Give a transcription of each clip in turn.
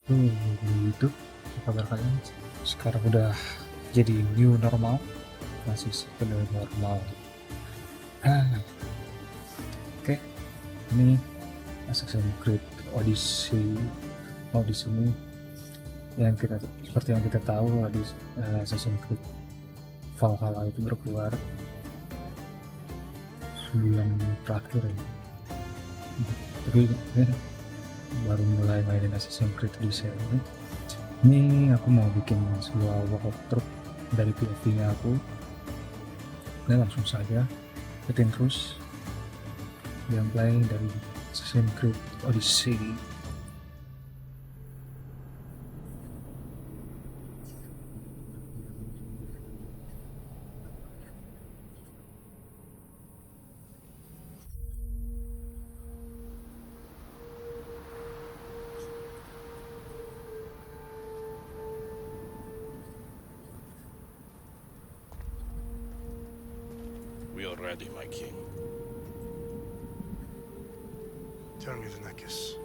Itu apa kabar kalian? Sekarang udah jadi new normal, masih new normal. Ah, oke, ini Assassin's Creed Odyssey. Odyssey ini yang kita seperti yang kita tahu, Assassin's Creed Valhalla itu berkeluar bulan terakhir ya. Tapi baru mulai mainin Assassin's Creed Odyssey ini. Ini aku mau bikin sebuah walkthrough dari POV-nya aku. Dan langsung saja ikutin terus gameplay dari Assassin's Creed Odyssey. We are ready, my king. Tell me, Vinakis,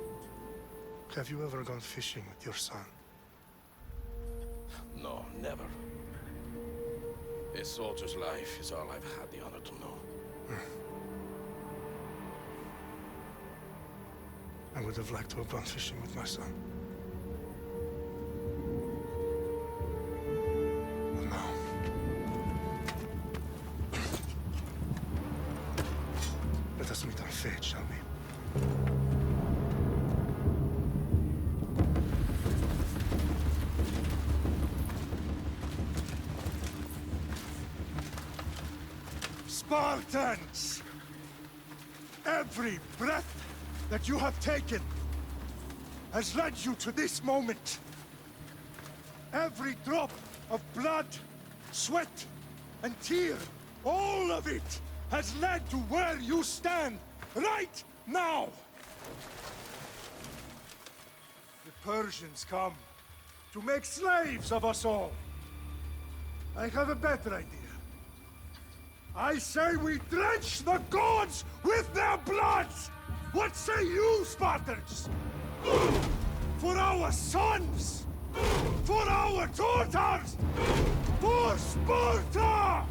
have you ever gone fishing with your son? No, never. A soldier's life is all I've had the honor to know. I would have liked to have gone fishing with my son. But now, let us meet on fate, shall we? Spartans! Every breath that you have taken has led you to this moment. Every drop of blood, sweat, and tear, all of it has led to where you stand right now. The Persians come to make slaves of us all. I have a better idea. I say we drench the gods with their blood! What say you, Spartans? For our sons! For our daughters! For Sparta!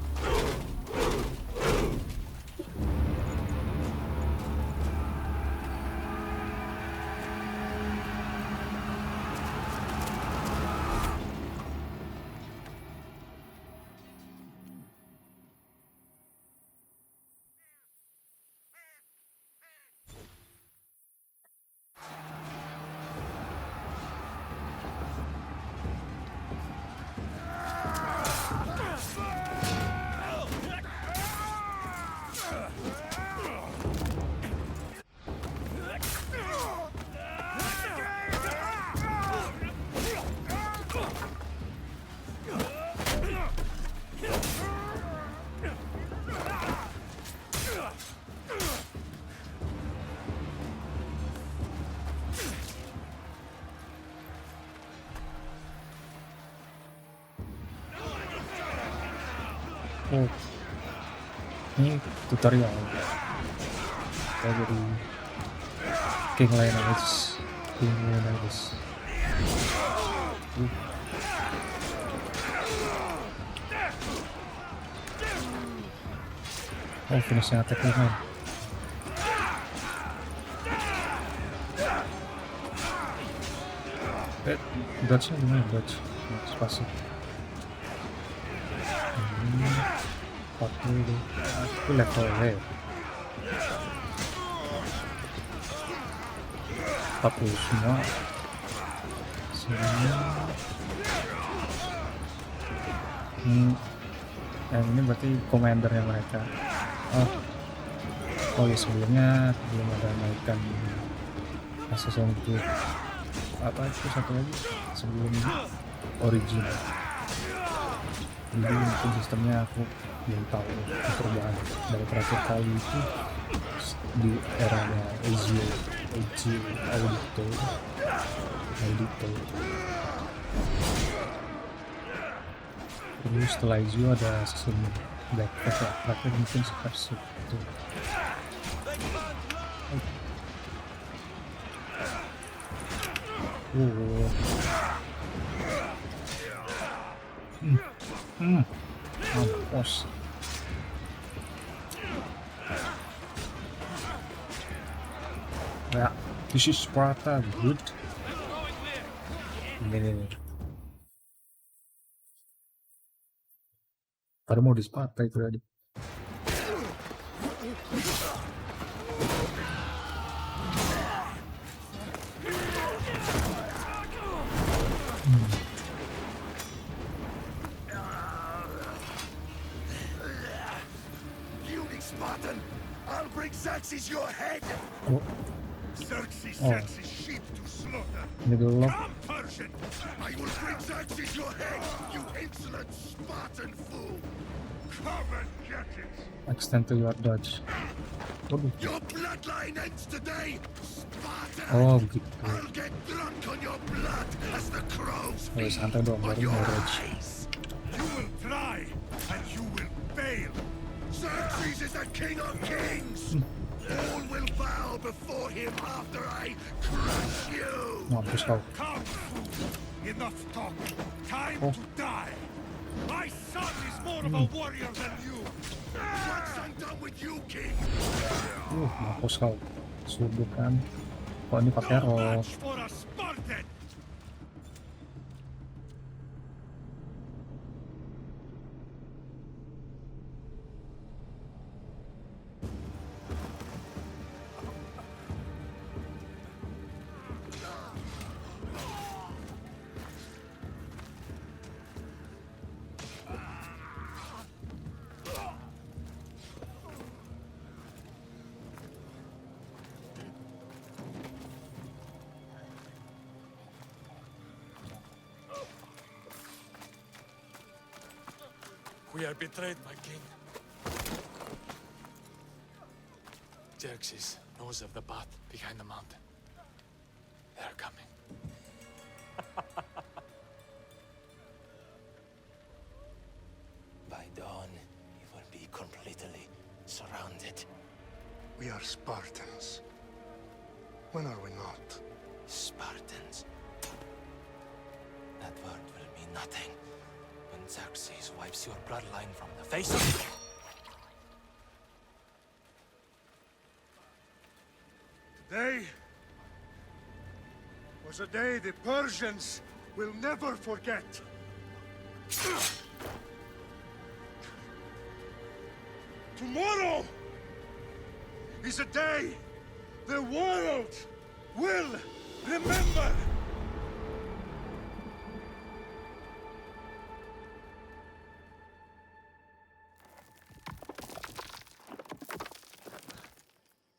Oh, ini tutorial ya, jadi King Leonidas. Oh, finishnya attack-nya kan. Dodge-nya gimana? Dodge spasi 40 itu levelnya 40 semua sini. Yang ini berarti komandernya mereka. Oh ya, sebelumnya belum ada naikkan Assassin's Creed apa itu satu lagi sebelum ini, Origin. Jadi mungkin sistemnya aku belum tahu perubahan dari terakhir kali itu di eranya Ezio Audito. Terus setelah Ezio ada sistem Black Flag ya, terakhir mungkin seperti itu. Mampus. Ya, this is Sparta, good. Ini. Baru mau di Sparta itu tadi. Spartan, I'll bring Xerxes your head! Oh, Xerxes Oh. sets his sheep to slaughter. ini gelap. Come, Persian! I will bring Xerxes your head, you insolent Spartan fool! Come and get it! Extend to your dodge. Waduh. Your bloodline ends today, Spartan! Oh, gitu. I'll get drunk on your blood as the crows Oh, feed santai dong, on baru your mau rage. eyes! You will try, and you will fail! Xerxes is the king of kings! All will bow before him after I crush you! Mampus kau. Come, fool! Enough talk! Time Oh. to die! My son is more of a warrior than you! What's undone with you, king? Mampus kau. Subuh kan. Kok ini pakai No rok? match for a Spartan! We are betrayed, my king. Xerxes knows of the path behind the mountain. They're coming. By dawn, you will be completely surrounded. We are Spartans. When are we not? Spartans. That word will mean nothing when Xerxes wipes your bloodline from the face of... Today was a day the Persians will never forget. Tomorrow is a day the world will remember.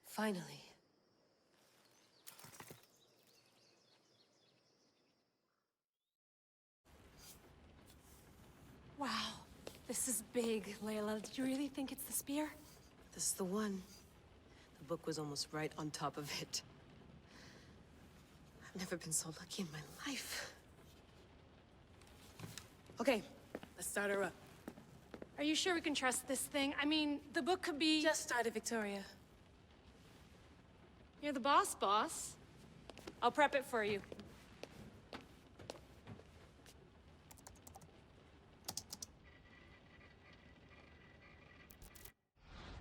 Finally. Wow, this is big, Layla. Did you really think it's the spear? This is the one. The book was almost right on top of it. I've never been so lucky in my life. Okay, let's start her up. Are you sure we can trust this thing? I mean, the book could be... Just started, Victoria. You're the boss. I'll prep it for you.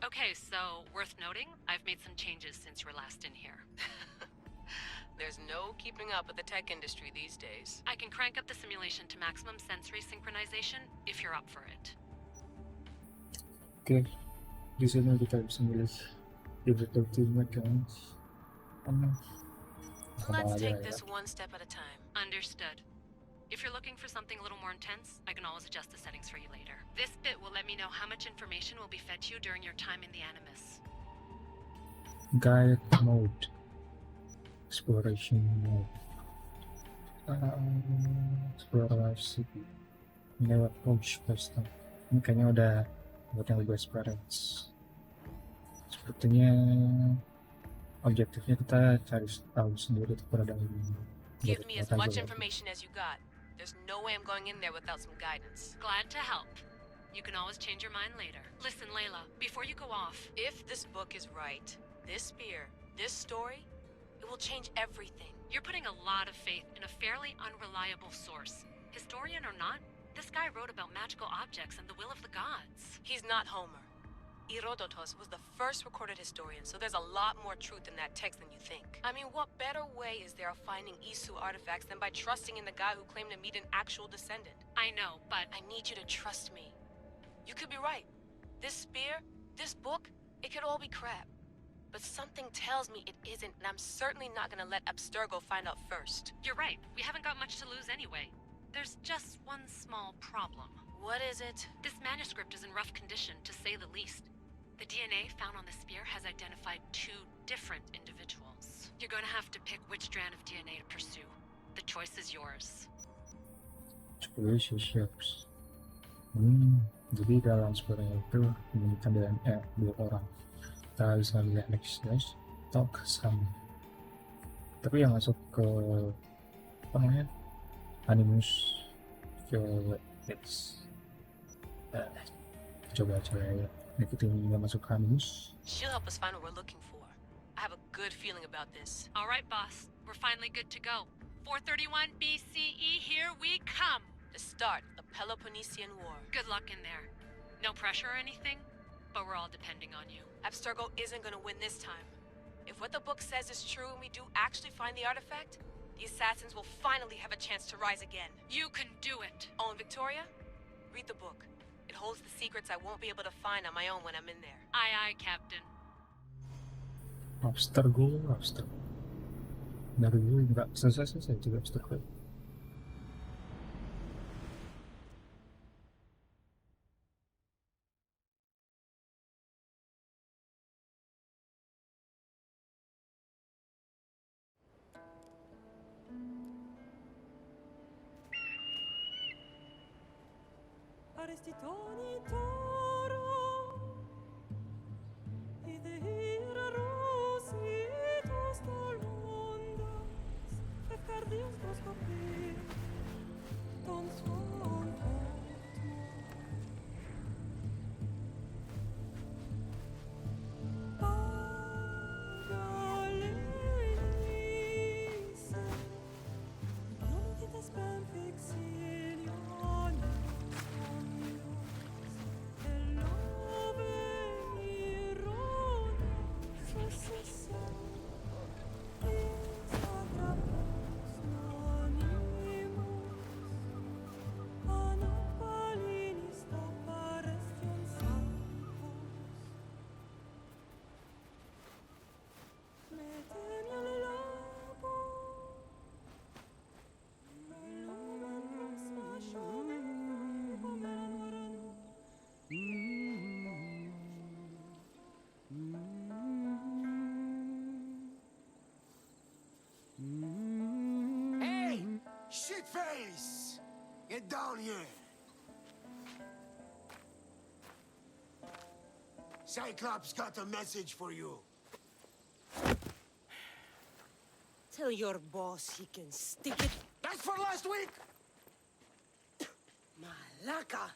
Okay, so worth noting, I've made some changes since you were last in here. There's no keeping up with the tech industry these days. I can crank up the simulation to maximum sensory synchronization if you're up for it. Oke, di sini kita bisa milih digital teammate kan. Let's take this one step at a time. Understood. If you're looking for something a little more intense, I can always adjust the settings for you later. This bit will let me know how much information will be fed to you during your time in the Animus. Guide mode, exploration mode, eksplorasi, lewat approach custom. Ini kayaknya udah buat yang lebih experience. Sepertinya objektifnya kita cari tahu sendiri keberadaan ini. Give me as much information as you got. There's no way I'm going in there without some guidance. Glad to help. You can always change your mind later. Listen, Layla, before you go off... If this book is right, this spear, this story, it will change everything. You're putting a lot of faith in a fairly unreliable source. Historian or not, this guy wrote about magical objects and the will of the gods. He's not Homer. Herodotus was the first recorded historian, so there's a lot more truth in that text than you think. I mean, what better way is there of finding Isu artifacts than by trusting in the guy who claimed to meet an actual descendant? I know, but I need you to trust me. You could be right. This spear, this book, it could all be crap. But something tells me it isn't, and I'm certainly not gonna let Abstergo find out first. you're right. We haven't got much to lose anyway. There's just one small problem. What is it? This manuscript is in rough condition, to say the least. The DNA found on the spear has identified 2 different individuals. You're gonna have to pick which strand of DNA to pursue. The choice is yours. Relationships. Jadi dalam sebenarnya itu menemukan DNA 2 orang. Kita bisa lihat next guys. Talk sama. Tapi yang masuk ke apa namanya? Animus ke X. Coba ya. Ikutin yang masuk ke Animus. She'll help us find what we're looking for. I have a good feeling about this. All right, boss. We're finally good to go. 431 BCE, here we come! The start of the Peloponnesian War. Good luck in there. No pressure or anything, but we're all depending on you. Abstergo isn't gonna win this time. If what the book says is true and we do actually find the artifact, the assassins will finally have a chance to rise again. You can do it! Oh, and Victoria? Read the book. It holds the secrets I won't be able to find on my own when I'm in there. Aye, aye, Captain. Abstergo. Dari dulu nggak selesai juga Abstergo. Arrestitoni toro I de hira rositos tolondas Fefcardios dos copir Ton son Pagalenice Non dites ben fixilione Shitface! Get down here! Cyclops got a message for you. Tell your boss he can stick it. That's for last week! Malaka!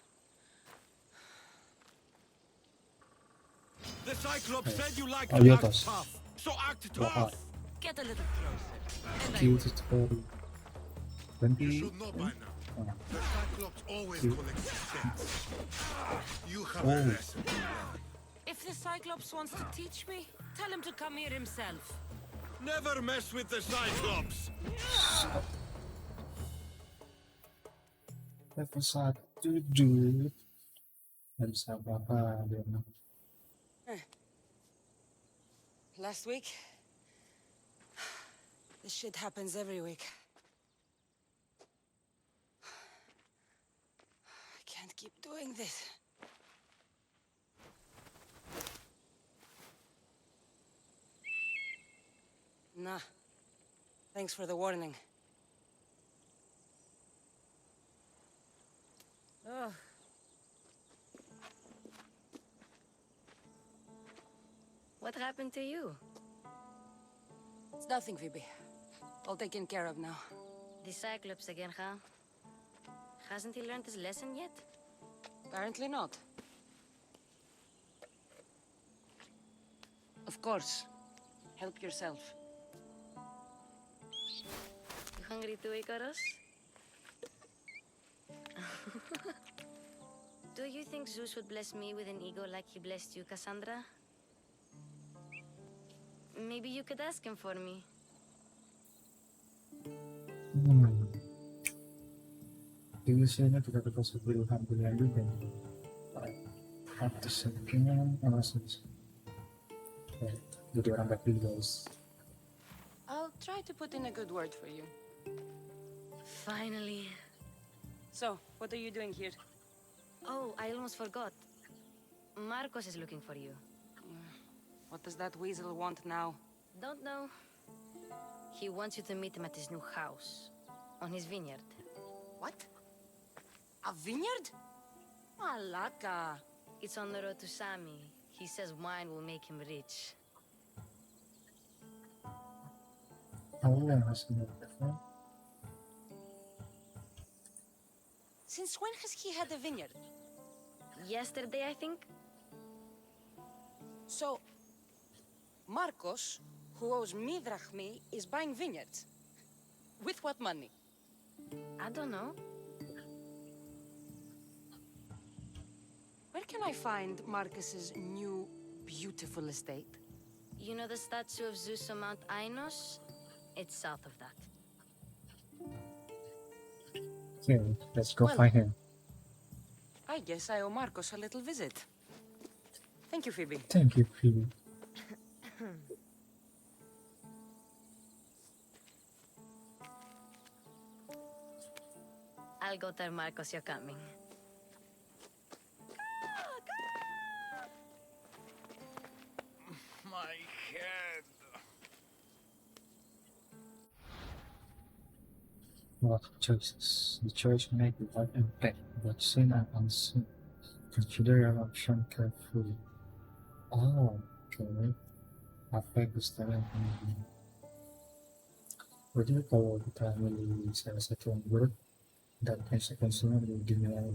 The Cyclops said you like Oh, to yeah, act boss. tough, so act Wow. tough! Get a little closer. And I Cute story. 20. You should know by now. The Cyclops always collects checks. You have a lesson. If the Cyclops wants to teach me, tell him to come here himself. Never mess with the Cyclops! Episode 7. Nggak bisa apa-apa dia. Last week? This shit happens every week. I can't keep doing this. Nah. Thanks for the warning. Oh. What happened to you? It's nothing, Phoebe. All taken care of now. The Cyclops again, huh? Hasn't he learned his lesson yet? Apparently not. Of course. Help yourself. You hungry too, Icarus? Do you think Zeus would bless me with an ego like he blessed you, Cassandra? Maybe you could ask him for me. Biasanya tidak ada pilihan pilihan juga. Artis kayaknya masih jadi orang baik guys. I'll try to put in a good word for you. Finally. So, what are you doing here? Oh, I almost forgot. Marcos is looking for you. What does that weasel want now? Don't know. He wants you to meet him at his new house. On his vineyard. What? A vineyard? Malaka. It's on the road to Sami. He says wine will make him rich. Since when has he had a vineyard? Yesterday, I think. So, Marcos, who owes me drachmi, is buying vineyards. With what money? I don't know. Where can I find Marcus's new, beautiful estate? You know the statue of Zeus on Mount Ainos? It's south of that. Okay, let's go find him. I guess I owe Marcos a little visit. Thank you, Phoebe. Thank you, Phoebe. I'll go tell Marcos you're coming. My head. What choices? The choice made without impact, but seen and unseen. Consider your option carefully. Oh, okay. Affect is talent. Jadi kalau kita milih salah satu yang buruk dan konsekuensinya begini aja.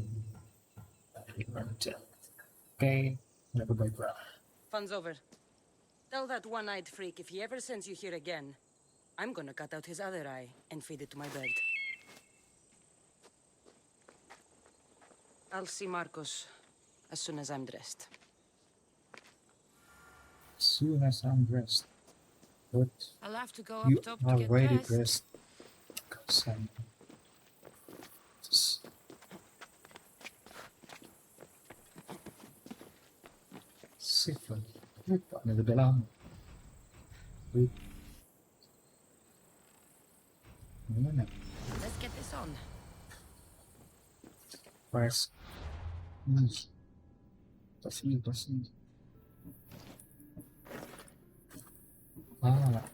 Okay, lebih baik lah. Fun's over. Tell that one-eyed freak if he ever sends you here again, I'm gonna cut out his other eye and feed it to my bird. I'll see Marcos as soon as I'm dressed. As soon as I'm dressed. But I'll have to go you up top to are get already dressed. dressed. Cause I'm just... Sifon. Lupa na dalam. Wait. Mana? Let's get this on. First. Pasi. Ah.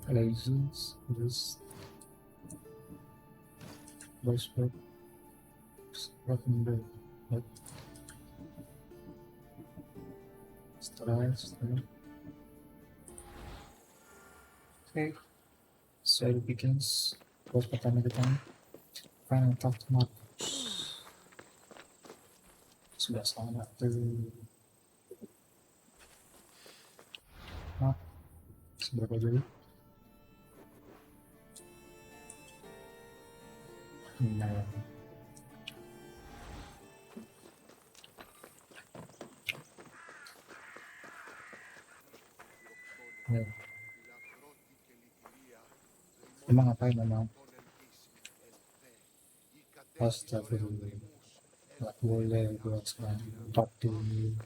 Legends, this voice book, recommended, what? Stars, okay, so it begins. Buat pertama kita, final talk to Marcos. Sudah sangat seberapa jauh? Nah. Ya. Emang ngapain memang? Astagfirullah. Gak boleh buat sekarang. Talk to me.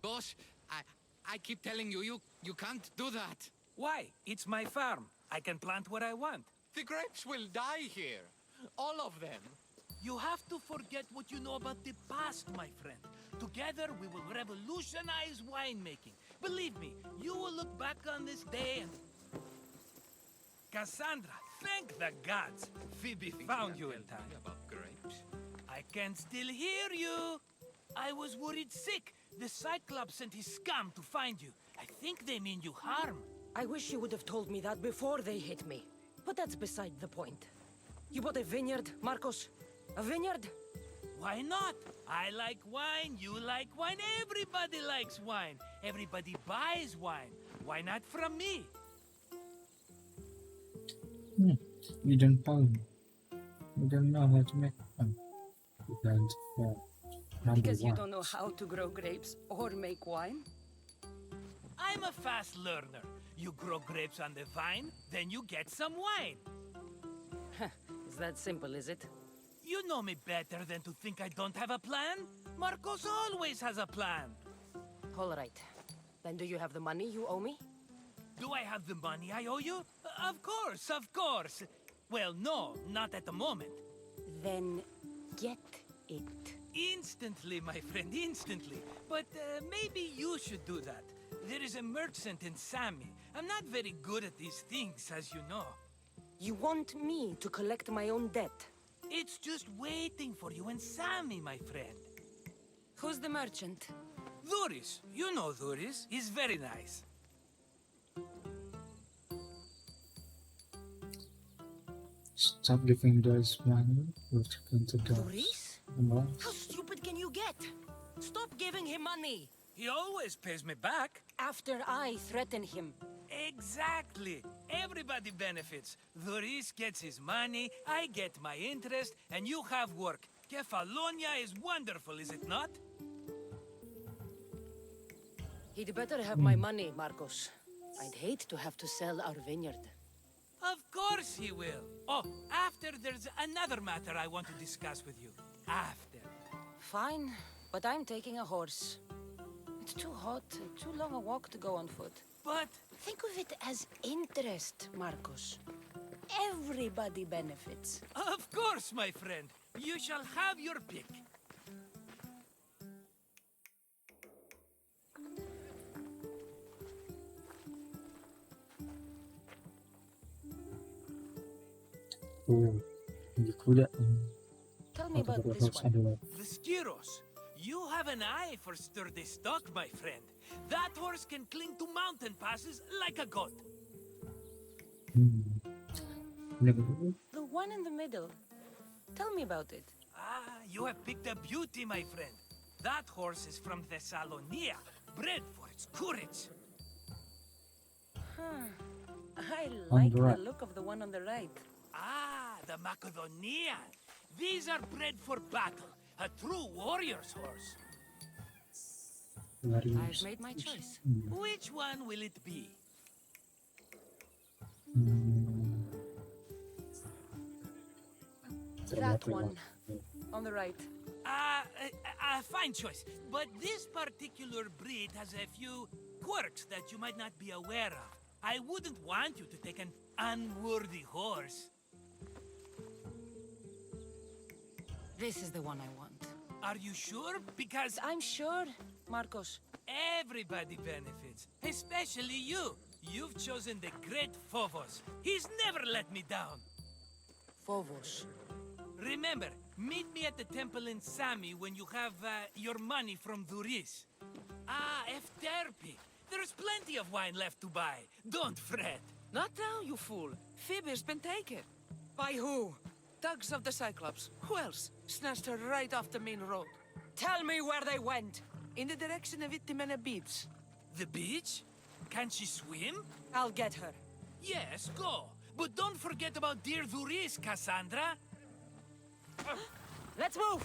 Boss, I keep telling you, you can't do that. Why? It's my farm. I can plant what I want. The grapes will die here. All of them. You have to forget what you know about the past, my friend. Together, we will revolutionize winemaking. Believe me, you will look back on this day and... Cassandra, thank the gods. Phoebe found you in time. About grapes. I can still hear you. I was worried sick. The Cyclops sent his scum to find you. I think they mean you harm. I wish you would have told me that before they hit me. But that's beside the point. You bought a vineyard, Marcos? A vineyard? Why not? I like wine, you like wine, everybody likes wine. Everybody buys wine. Why not from me? You don't know. You don't know how to make one. And number Because you one. don't know how to grow grapes or make wine? I'm a fast learner. You grow grapes on the vine, then you get some wine. Is that simple, is it? You know me better than to think I don't have a plan. Marcos always has a plan. All right. Then do you have the money you owe me? Do I have the money I owe you? Of course, of course. Well, no, not at the moment. Then get it. Instantly, my friend, instantly. But maybe you should do that. There is a merchant in Sami. I'm not very good at these things, as you know. You want me to collect my own debt? It's just waiting for you in Sami, my friend. Who's the merchant? Duris. You know Duris. He's very nice. Stop giving those money. We'll check into those. Duris? How stupid can you get? Stop giving him money! He always pays me back. After I threaten him. Exactly. Everybody benefits. Duris gets his money, I get my interest, and you have work. Kefalonia is wonderful, is it not? He'd better have my money, Marcos. I'd hate to have to sell our vineyard. Of course he will. Oh, after there's another matter I want to discuss with you. After. Fine, but I'm taking a horse. It's too hot, too long a walk to go on foot. But... Think of it as interest, Marcos. Everybody benefits. Of course, my friend. You shall have your pick. Oh, hindi kuda. Tell me about this one. The Skiros. You have an eye for sturdy stock, my friend. That horse can cling to mountain passes like a goat. The one in the middle. Tell me about it. Ah, you have picked a beauty, my friend. That horse is from Thessalonia, bred for its courage. I like the right. the look of the one on the right. Ah, the Macedonian. These are bred for battle. A true warrior's horse. I've made my choice. Which one will it be? That one. On the right. Fine choice. But this particular breed has a few quirks that you might not be aware of. I wouldn't want you to take an unworthy horse. This is the one I want. Are you sure? Because I'm sure, Marcos. everybody benefits, especially you. You've chosen the great Phobos. He's never let me down. Phobos. Remember, meet me at the temple in Sami when you have your money from Duris. Ah, Efterpi. There's plenty of wine left to buy. Don't fret. Not now, you fool. Phoebe's been taken. By who? Thugs of the Cyclops. Who else? Snatched her right off the main road. Tell me where they went. In the direction of Itimena Beach. The beach? Can she swim? I'll get her. Yes, go. But don't forget about dear Duris, Cassandra. Let's move!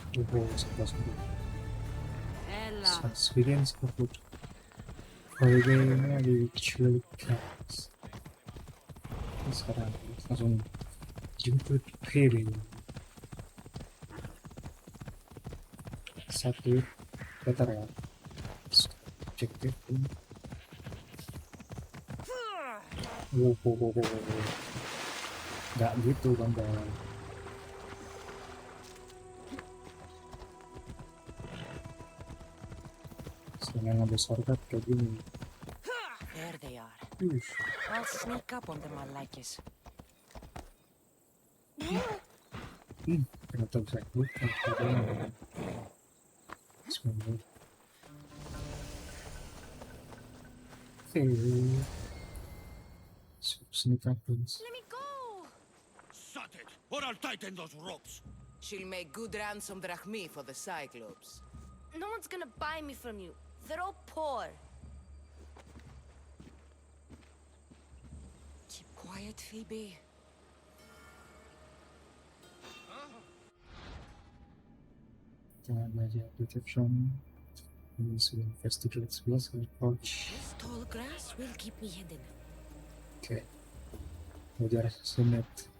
Ella. Experience kaput. Holiday-nya di Chili Cats. Sekarang langsung jemput Perry. Satu better ya. Objektif. Nggak gitu kawan. Sekarang ngambil shortcut kayak gini. There they are. Ush. I'll sneak up on them, I like it. Kenapa bisa bukan? Sebenarnya. Sneak happens. Let me go! Shut it, or I'll tighten those ropes. She'll make good ransom drachmi for the Cyclops. No one's gonna buy me from you. They're all poor. Keep quiet, Phoebe. Magic detection. Means we investigate skills and approach. This tall grass will keep me hidden. Okay. Wajar assassinate.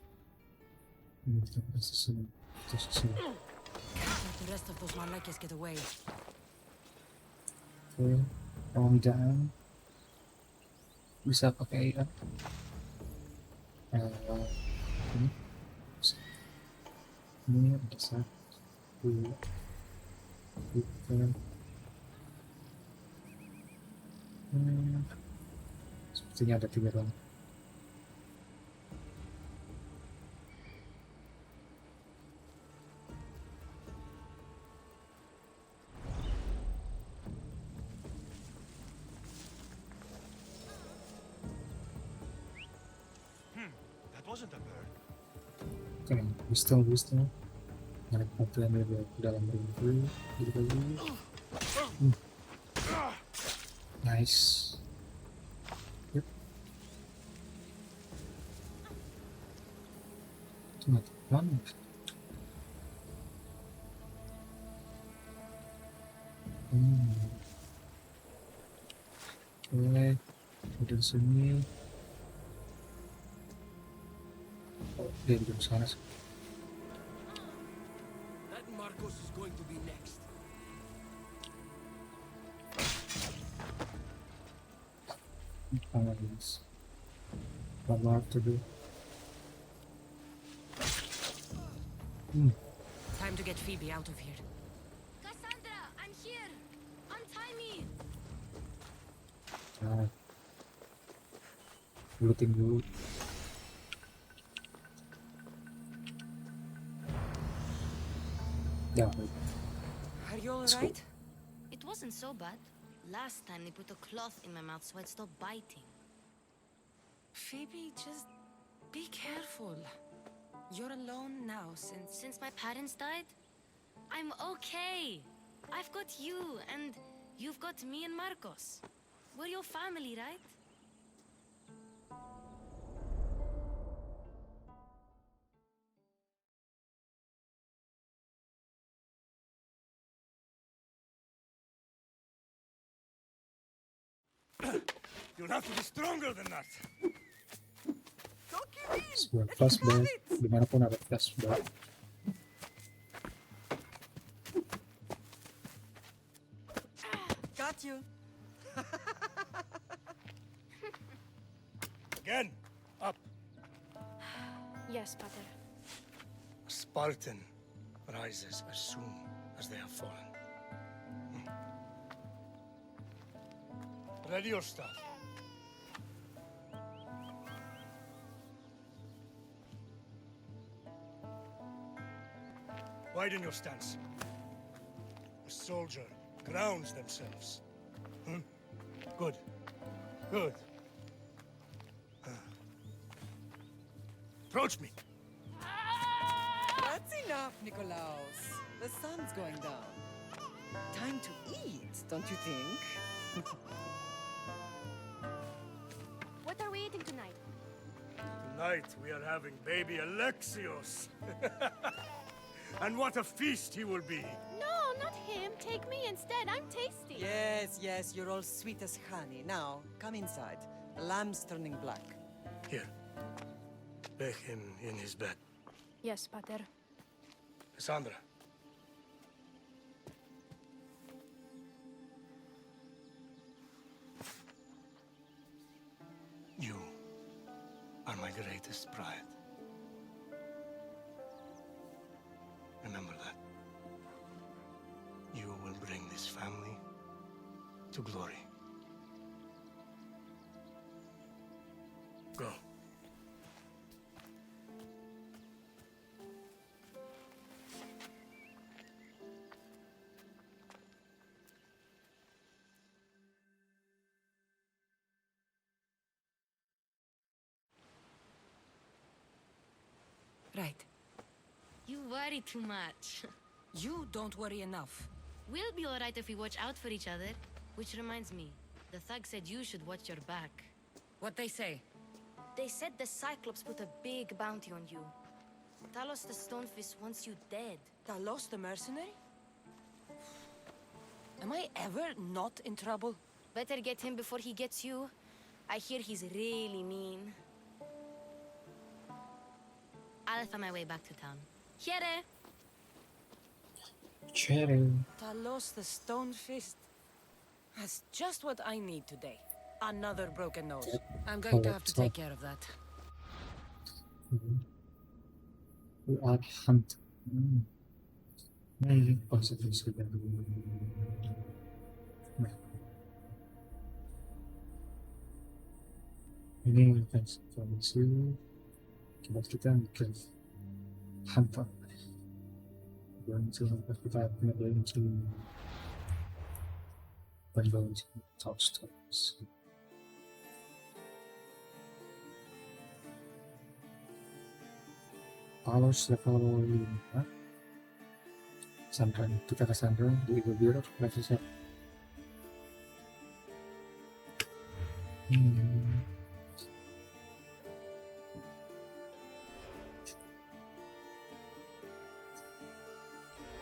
Assassinate. Let the rest of those Malakas get away. Okay. Calm down. Bisa pakai ya. Ini ada satu. Sepertinya ada 3 orang. That wasn't a bird. Oke, wisdom. Narik pakaian dari dalam ring gitu. Nice. Yep. Cuma mana? Oke, udah sini. Oh, dia di sana sih. That Marcos is going to be next. Nice. One more to do. Time to get Phoebe out of here. Cassandra, I'm here! Untie me! Looting dulu. Yeah. Are you Let's go. alright? It wasn't so bad. Last time they put a cloth in my mouth so I'd stop biting. Phoebe, just be careful. You're alone now Since my parents died? I'm okay. I've got you, and you've got me and Marcos. We're your family, right? You'll have to be stronger than that. Sebuah flashback, dimanapun ada flashback. Got you. Again, up. Yes, Pater. A Spartan rises as soon as they have fallen. Ready your staff. Widen your stance. A soldier grounds themselves. Good. Good. Approach me. That's enough, Nikolaos. The sun's going down. Time to eat, don't you think? What are we eating tonight? Tonight we are having baby Alexios. And what a feast he will be. No, not him. Take me instead. I'm tasty. Yes, you're all sweet as honey. Now, come inside. The lamb's turning black. Here. Lay him in his bed. Yes, Pater. Cassandra. You are my greatest pride. Remember that. You will bring this family to glory. Go. Right. You worry too much. You don't worry enough. We'll be alright if we watch out for each other. Which reminds me, the thug said you should watch your back. What they say? They said the Cyclops put a big bounty on you. Talos the Stonefist wants you dead. Talos the mercenary? Am I ever not in trouble? Better get him before he gets you. I hear he's really mean. I'll find my way back to town. Here! Cherry. Talos the Stonefist. That's just what I need today. Another broken nose. I'm going to have to take care of that. We are hunt. Maybe possibly sudah. Nah. Ini informasi coba kita bikin hunter. Going to kita going to top stories. Talos level 5. Sandra, kita ke Sandra di Ibu Biru, level 7.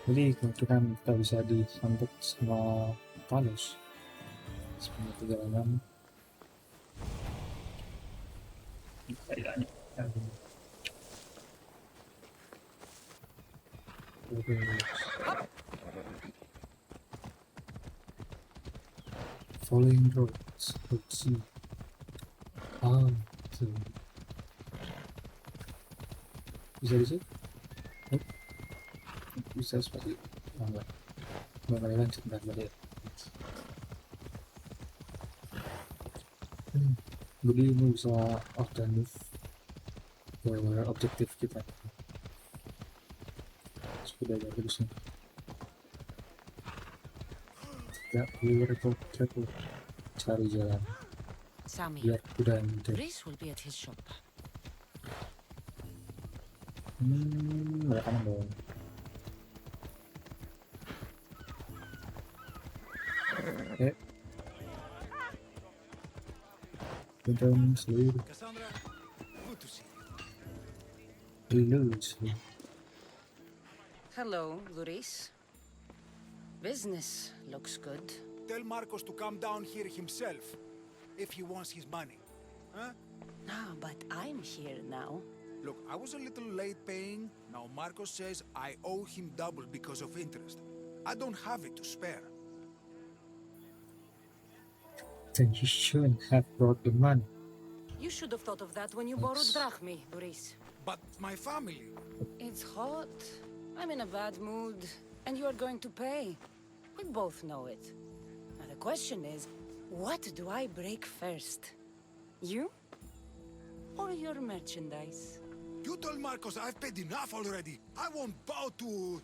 Jadi kemungkinan kita bisa dihantuk sama Talos sepanjang perjalanan. Kayaknya. Following roads, let's see. Bisa di sini? Bisa seperti enggak lanjut balik. Jadi ini bisa alternatif ke objektif kita. Sudah ada di sini. Ya, triple cari jalan. Sammy, Biar udah mudah. Reese will be at his shop. Nggak akan dong. Bentang seluruh. Cassandra, good to see you. Hello, Luis. Business looks good. Tell Marcos to come down here himself, if he wants his money. Huh? No, but I'm here now. Look, I was a little late paying. Now Marcos says I owe him double because of interest. I don't have it to spare. Then you shouldn't have brought the money. You should have thought of that when you borrowed drachmi, Luis. But my family... It's hot. I'm in a bad mood. And you are going to pay. We both know it. Now the question is, what do I break first? You? Or your merchandise? You told Marcos I've paid enough already. I won't bow to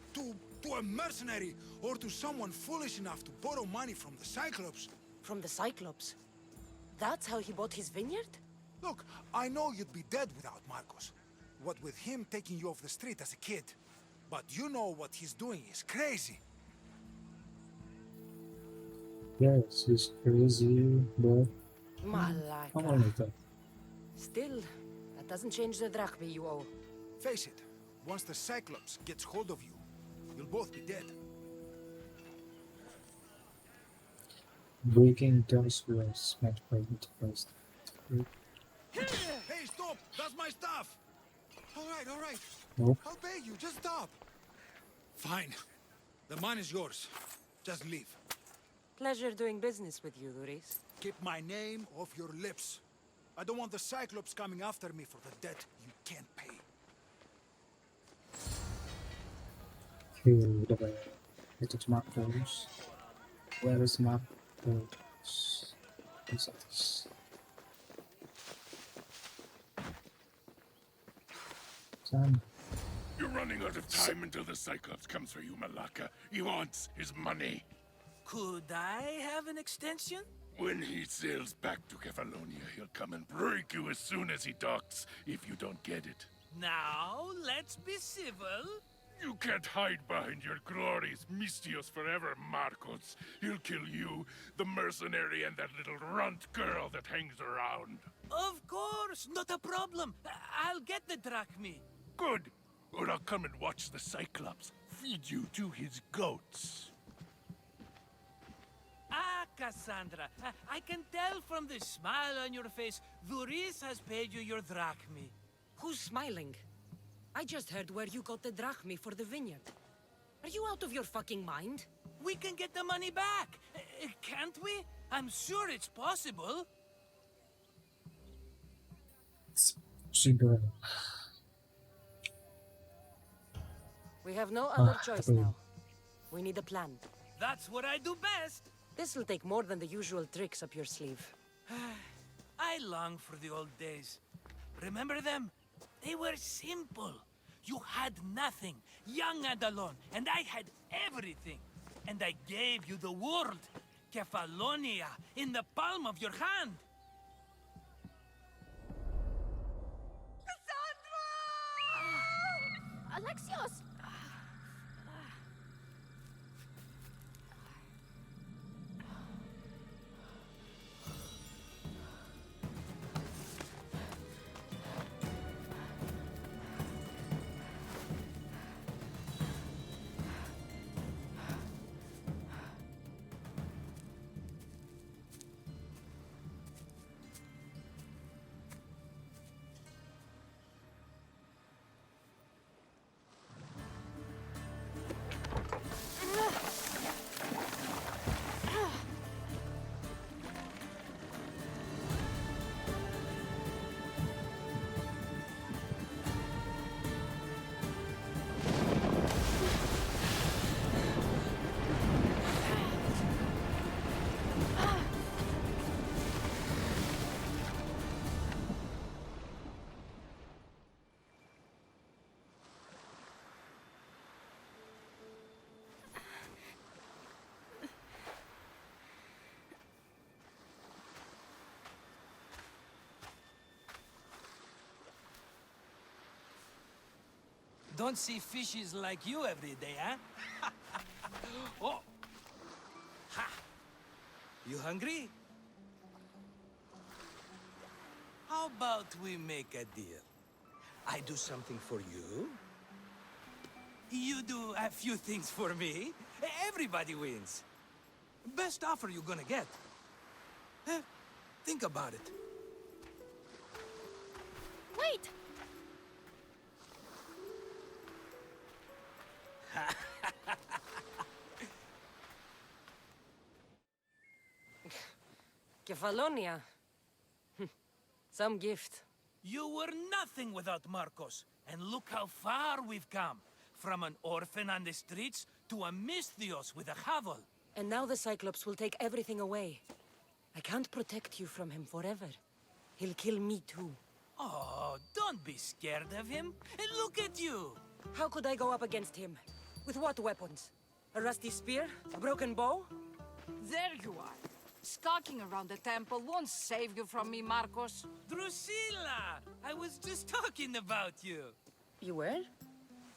a mercenary or to someone foolish enough to borrow money from the Cyclops. From the Cyclops? That's how he bought his vineyard? Look, I know you'd be dead without Marcos. What with him taking you off the street as a kid. But you know what he's doing is crazy. Yes, he's crazy, but... Malaka. Still, that doesn't change the drachmi you owe. Face it, once the Cyclops gets hold of you, you'll both be dead. Breaking those was meant by the first. Hey, stop! That's my stuff! All right. Nope. I'll pay you, just stop. Fine. The money is yours. Just leave. Pleasure doing business with you, Luis. Keep my name off your lips. I don't want the Cyclops coming after me for the debt you can't pay. Udah bayar. Itu cuma terus. Where is Marcos? You're running out of time until the Cyclops comes for you, Malaka. He wants his money. Could I have an extension? When he sails back to Kefalonia, he'll come and break you as soon as he docks, if you don't get it. Now, let's be civil. You can't hide behind your glories, Mistios forever, Marcos. He'll kill you, the mercenary, and that little runt girl that hangs around. Of course, not a problem. I'll get the drachmi. Good. Or I'll come and watch the Cyclops feed you to his goats. Ah, Cassandra, I can tell from the smile on your face, Duris has paid you your drachmi. Who's smiling? I just heard where you got the drachmi for the vineyard. Are you out of your fucking mind? We can get the money back, can't we? I'm sure it's possible. Possible. We have no other choice tapi- now. We need a plan. That's what I do best. This will take more than the usual tricks up your sleeve. I long for the old days. Remember them? They were simple. You had nothing, young and alone, and I had everything. And I gave you the world, Kefalonia, in the palm of your hand. Alexios! Don't see fishes like you every day, huh? Oh! Ha! You hungry? How about we make a deal? I do something for you. You do a few things for me. Everybody wins. Best offer you're gonna get. Think about it. Wait! Kefalonia. Some gift. You were nothing without Marcos, and look how far we've come. From an orphan on the streets to a Misthios with a hovel. And now the Cyclops will take everything away. I can't protect you from him forever. He'll kill me too. Oh, don't be scared of him. And look at you. How could I go up against him? With what weapons? A rusty spear? A broken bow? There you are. Skulking around the temple won't save you from me, Marcos. Drusilla! I was just talking about you. You were?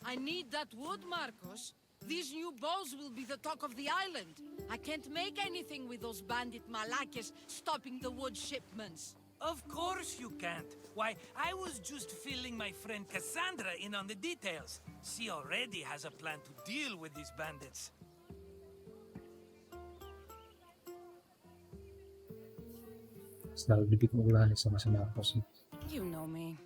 I need that wood, Marcos. These new bows will be the talk of the island. I can't make anything with those bandit malakes stopping the wood shipments. Of course you can't. Why, I was just filling my friend Cassandra in on the details. She already has a plan to deal with these bandits. Selalu dipikmulahan sama si Marcos. You know me.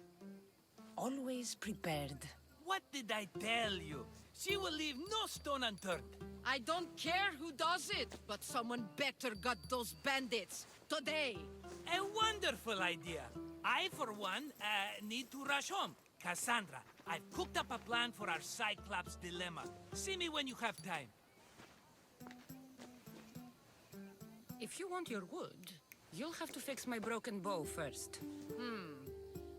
Always prepared. What did I tell you? She will leave no stone unturned. I don't care who does it, but someone better gut those bandits. Today. A wonderful idea. I, for one, need to rush home. Cassandra, I've cooked up a plan for our Cyclops dilemma. See me when you have time. If you want your wood, you'll have to fix my broken bow first.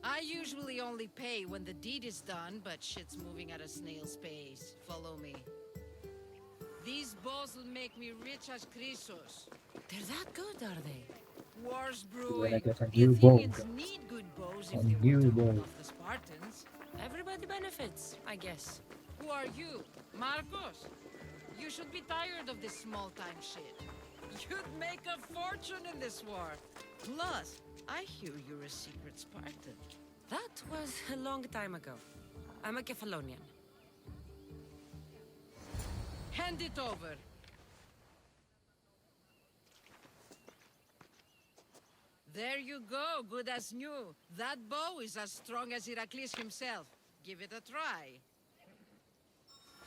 I usually only pay when the deed is done, but shit's moving at a snail's pace. Follow me. These bows will make me rich as Chrysos. They're that good, are they? War's We're gonna brewing. get a The new bow, Athenians guys. need good bows A if they new want to bow. hold off the Spartans. Everybody benefits, I guess. Who are you? Marcos? You should be tired of this small-time shit. You'd make a fortune in this war. Plus, I hear you're a secret Spartan. That was a long time ago. I'm a Kephalonian. Hand it over. There you go, good as new. That bow is as strong as Heracles himself. Give it a try.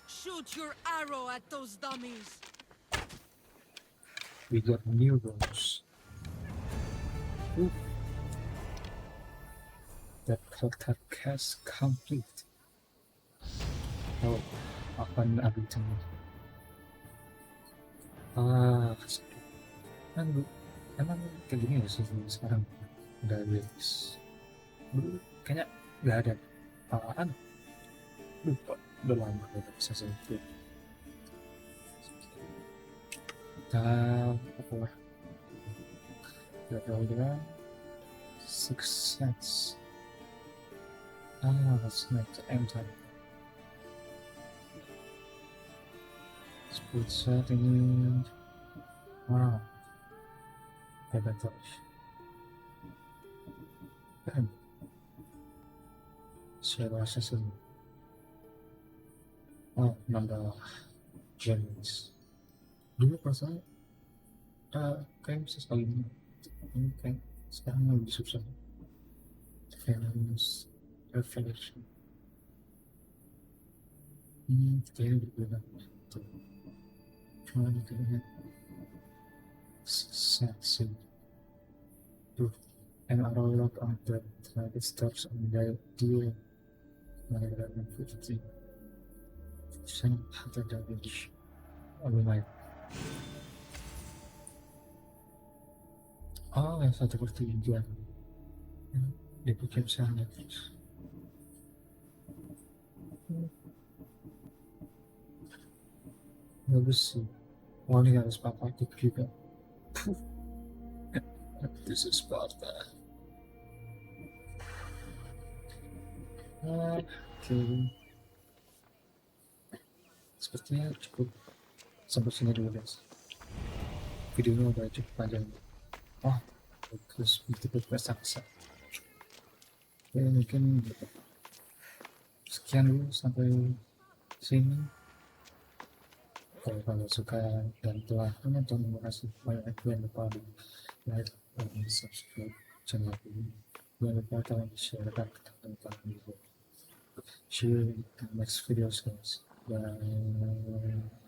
Shoot your arrow at those dummies. We got new bows. Ooh. That character cast complete. Oh, open ability. Emang kayak gini ya sih sekarang udah abilities. Dulu kayaknya nggak ada apaan. Lupa, udah lama udah bisa save. Kita apa? Level dia 6 cents. Let's make the enter. Speed set ini. Wow. Hebat terus. Saya rasa sih. Oh, nambah gems. Dulu perasaan kayak bisa sekali ini kayak sekarang lebih susah. Famous revelation. Kayaknya berbeda. Cuma dikira sexy. And a lot of the target stops on the deal. My 1150. Send the damage. Oh my. Oh, yang 1/3. Dia bikin sangat. Bagus sih. Oh, ini harus papatik juga. This is Sparta. Oke. Sepertinya cukup sampai sini dulu guys. Videonya udah cukup panjang. Oh, bagus, begitu besar-besar. Oke, mungkin sekian dulu sampai sini. Kalau suka dan telah menonton, terima kasih banyak. Jangan lupa di like dan subscribe channel ini. Jangan lupa kalian share dan teman-teman juga. See you in the next videos guys. Bye.